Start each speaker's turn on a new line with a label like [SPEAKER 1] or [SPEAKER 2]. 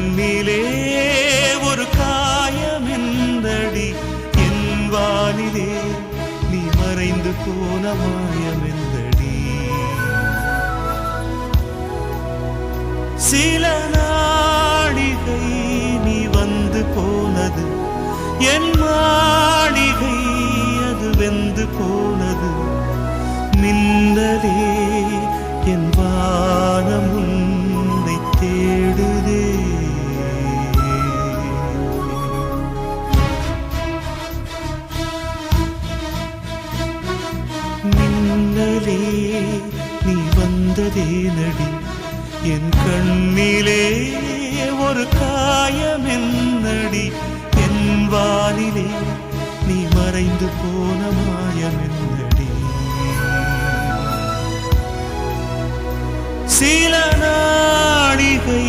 [SPEAKER 1] கண்ணிலே ஒரு காயமெந்தடி என் வானிலே நீ மறைந்து போன மாயமெந்தடி சில நாடிகை நீ வந்து போனது என் மாளிகை அது வெந்து போனது மின்னலே என் வானம் உன்னை தேடுதே மின்னலே நீ வந்ததே நடி என் கண்ணிலே ஒரு காயமென்னடி என் வானிலே நீ மறைந்து போன மாயமென்னடி சில நாடிகை